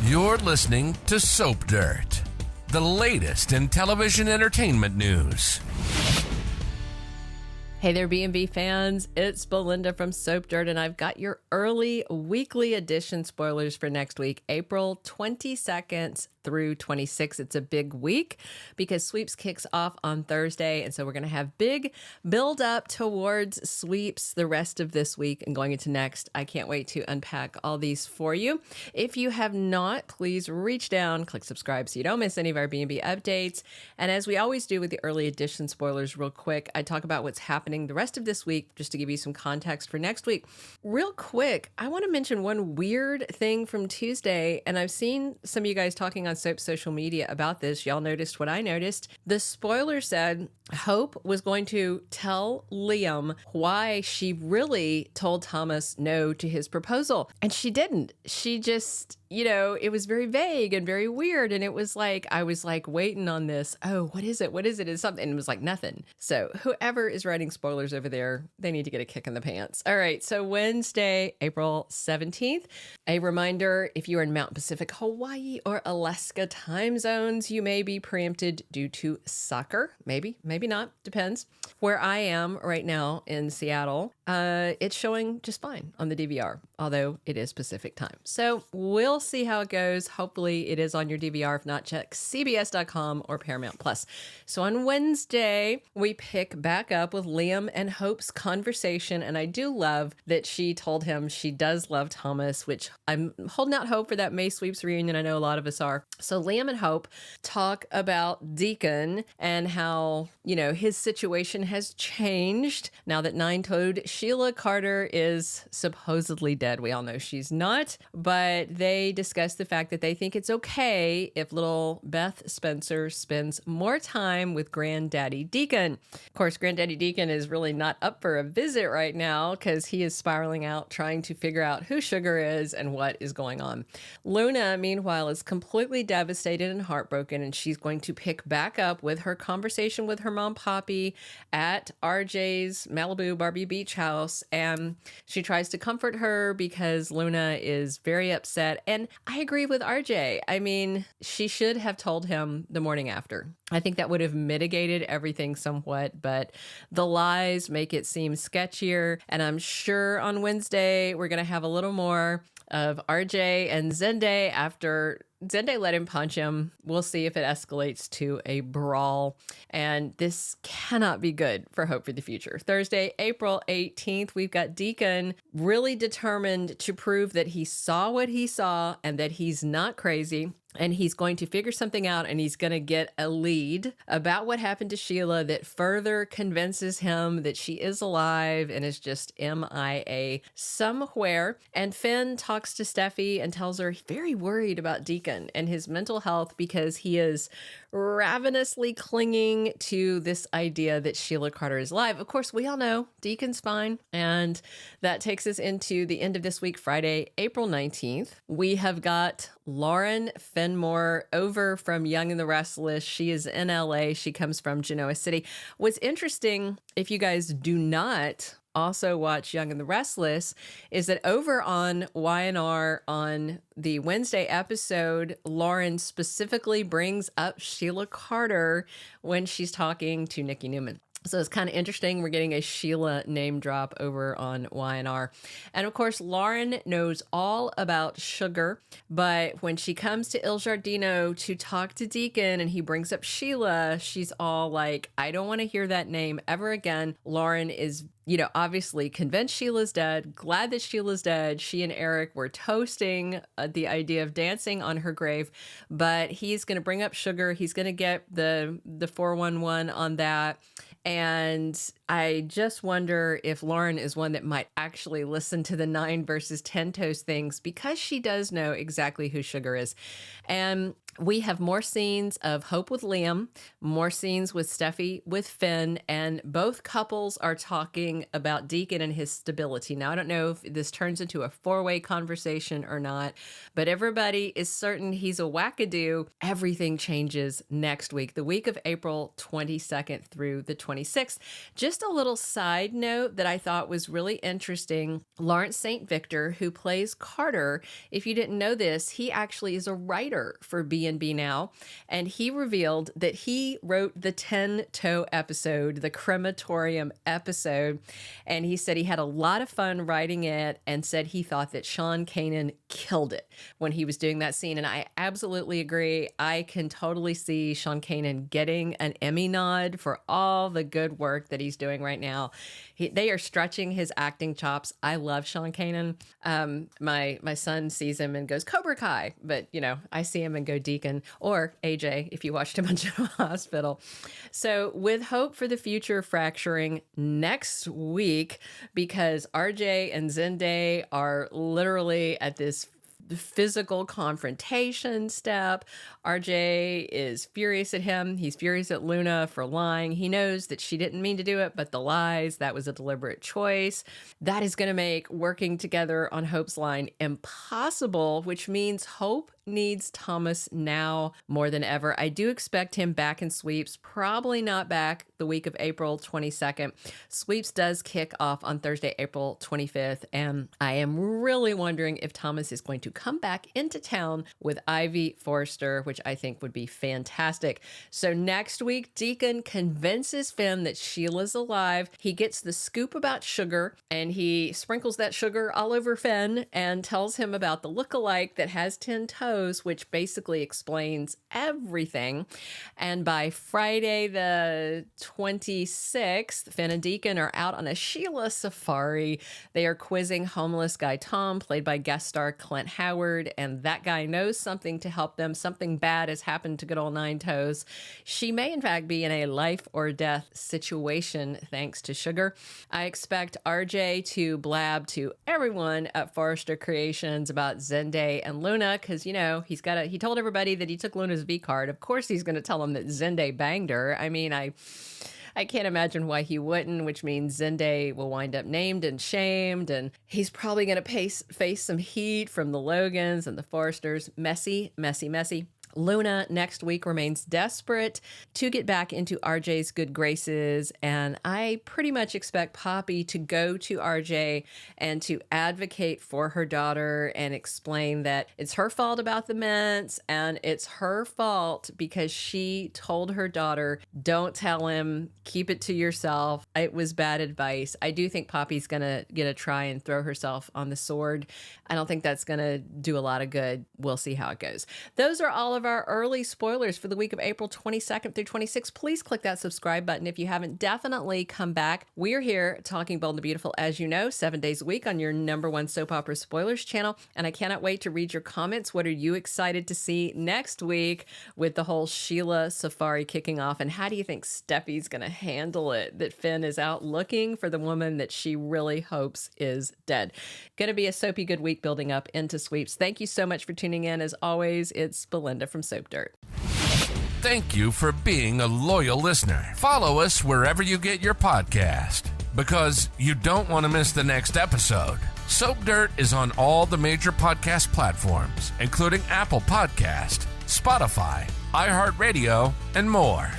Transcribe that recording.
You're listening to Soap Dirt, the latest in television entertainment news. Hey there, B&B fans. It's Belinda from Soap Dirt, and I've got your early weekly edition spoilers for next week, April 22nd through 26th. It's a big week because Sweeps kicks off on Thursday, and so we're going to have big build up towards Sweeps the rest of this week and going into next. I can't wait to unpack all these for you. If you have not, please reach down, click subscribe so you don't miss any of our B&B updates. And as we always do with the early edition spoilers, real quick, I talk about what's happening the rest of this week just to give you some context for next week. Real quick, I want to mention one weird thing from Tuesday, and I've seen some of you guys talking on Soap's social media about this. Y'all noticed what I noticed. The spoiler said Hope was going to tell Liam why she really told Thomas no to his proposal, and she didn't. She just, it was very vague and very weird, and it was like, I was like waiting on this. Oh, what is it? What is it? It's something. And it was like nothing. So whoever is writing spoilers over there, they need to get a kick in the pants. All right, so Wednesday, April 17th. A reminder, if you are in Mountain Pacific, Hawaii, or Alaska time zones, you may be preempted due to soccer. Maybe not. Depends. Where I am right now in Seattle, it's showing just fine on the DVR, although it is Pacific time. So we'll see how it goes. Hopefully it is on your DVR. If not, check CBS.com or Paramount Plus. So on Wednesday, we pick back up with Liam and Hope's conversation, and I do love that she told him she does love Thomas, which I'm holding out hope for that May Sweeps reunion. I know a lot of us are. So Liam and Hope talk about Deacon and how, his situation has changed now that nine-toed Sheila Carter is supposedly dead. We all know she's not, but they discuss the fact that they think it's okay if little Beth Spencer spends more time with Granddaddy Deacon. Of course, Granddaddy Deacon is really not up for a visit right now because he is spiraling out trying to figure out who Sugar is and what is going on. Luna, meanwhile, is completely devastated and heartbroken, and she's going to pick back up with her conversation with her mom, Poppy, at RJ's Malibu Barbie Beach house, and she tries to comfort her because Luna is very upset. And I agree with RJ. I mean, she should have told him the morning after. I think that would have mitigated everything somewhat, but the lies make it seem sketchier. And I'm sure on Wednesday, we're going to have a little more of RJ and Zende after Zende let him punch him. We'll see if it escalates to a brawl. And this cannot be good for Hope for the future. Thursday, April 18th, we've got Deacon really determined to prove that he saw what he saw and that he's not crazy. And he's going to figure something out, and he's going to get a lead about what happened to Sheila that further convinces him that she is alive and is just MIA somewhere. And Finn talks to Steffy and tells her he's very worried about Deacon and his mental health because he is ravenously clinging to this idea that Sheila Carter is alive. Of course, we all know Deacon's fine. And that takes us into the end of this week, Friday, April 19th. We have got Lauren Fenmore over from Young and the Restless. She is in LA. She comes from Genoa City. What's interesting, if you guys do not also watch Young and the Restless, is that over on Y&R on the Wednesday episode, Lauren specifically brings up Sheila Carter when she's talking to Nikki Newman. So it's kind of interesting. We're getting a Sheila name drop over on Y&R. And of course, Lauren knows all about Sugar, but when she comes to Il Giardino to talk to Deacon and he brings up Sheila, she's all like, I don't want to hear that name ever again. Lauren is, obviously convinced Sheila's dead, glad that Sheila's dead. She and Eric were toasting the idea of dancing on her grave, but he's going to bring up Sugar. He's going to get the 411 on that. And I just wonder if Lauren is one that might actually listen to the 9 versus 10 toast things because she does know exactly who Sugar is. And we have more scenes of Hope with Liam, more scenes with Steffy, with Finn, and both couples are talking about Deacon and his stability. Now, I don't know if this turns into a 4-way conversation or not, but everybody is certain he's a wackadoo. Everything changes next week, the week of April 22nd through the 26th. 26th. Just a little side note that I thought was really interesting. Lawrence St. Victor, who plays Carter, if you didn't know this, he actually is a writer for B&B Now, and he revealed that he wrote the 10-toe episode, the crematorium episode, and he said he had a lot of fun writing it and said he thought that Sean Kanan killed it when he was doing that scene. And I absolutely agree. I can totally see Sean Kanan getting an Emmy nod for all the good work that he's doing right now. They are stretching his acting chops. I love Sean Kanan. My son sees him and goes, Cobra Kai. But, you know, I see him and go Deacon, or AJ, if you watched him on General Hospital. So with Hope for the Future fracturing next week, because RJ and Zende are literally at this physical confrontation step. RJ is furious at him. He's furious at Luna for lying. He knows that she didn't mean to do it, but the lies, that was a deliberate choice. That is going to make working together on Hope's line impossible, which means Hope needs Thomas now more than ever. I do expect him back in sweeps, probably not back the week of April 22nd. Sweeps does kick off on Thursday, April 25th, and I am really wondering if Thomas is going to come back into town with Ivy Forrester, which I think would be fantastic. So next week, Deacon convinces Finn that Sheila's alive. He gets the scoop about sugar, and he sprinkles that sugar all over Finn and tells him about the look-alike that has 10 toes, which basically explains everything. And by Friday the 26th, Finn and Deacon are out on a Sheila safari. They are quizzing homeless guy Tom, played by guest star Clint Howard, and that guy knows something to help them. Something bad has happened to good old Nine Toes. She may in fact be in a life or death situation thanks to sugar. I expect RJ to blab to everyone at Forrester Creations about Zende and Luna, because, you know, he told everybody that he took Luna's V card. Of course he's going to tell them that Zende banged her. I mean, I can't imagine why he wouldn't, which means Zende will wind up named and shamed, and he's probably going to face some heat from the Logans and the Forresters. Messy, messy, messy. Luna next week remains desperate to get back into RJ's good graces, and I pretty much expect Poppy to go to RJ and to advocate for her daughter and explain that it's her fault about the mints, and it's her fault because she told her daughter, don't tell him, keep it to yourself. It was bad advice. I do think Poppy's gonna try and throw herself on the sword. I don't think that's gonna do a lot of good. We'll see how it goes. Those are all of our early spoilers for the week of April 22nd through 26th. Please click that subscribe button if you haven't. Definitely come back. We're here talking Bold and the Beautiful, as you know, 7 days a week on your #1 soap opera spoilers channel. And I cannot wait to read your comments. What are you excited to see next week with the whole Sheila safari kicking off? And how do you think Steffi's going to handle it that Finn is out looking for the woman that she really hopes is dead? Going to be a soapy good week building up into sweeps. Thank you so much for tuning in. As always, it's Belinda from Soap Dirt. Thank you for being a loyal listener. Follow us wherever you get your podcast, because you don't want to miss the next episode. Soap Dirt is on all the major podcast platforms, including Apple Podcast, Spotify, iHeartRadio, and more.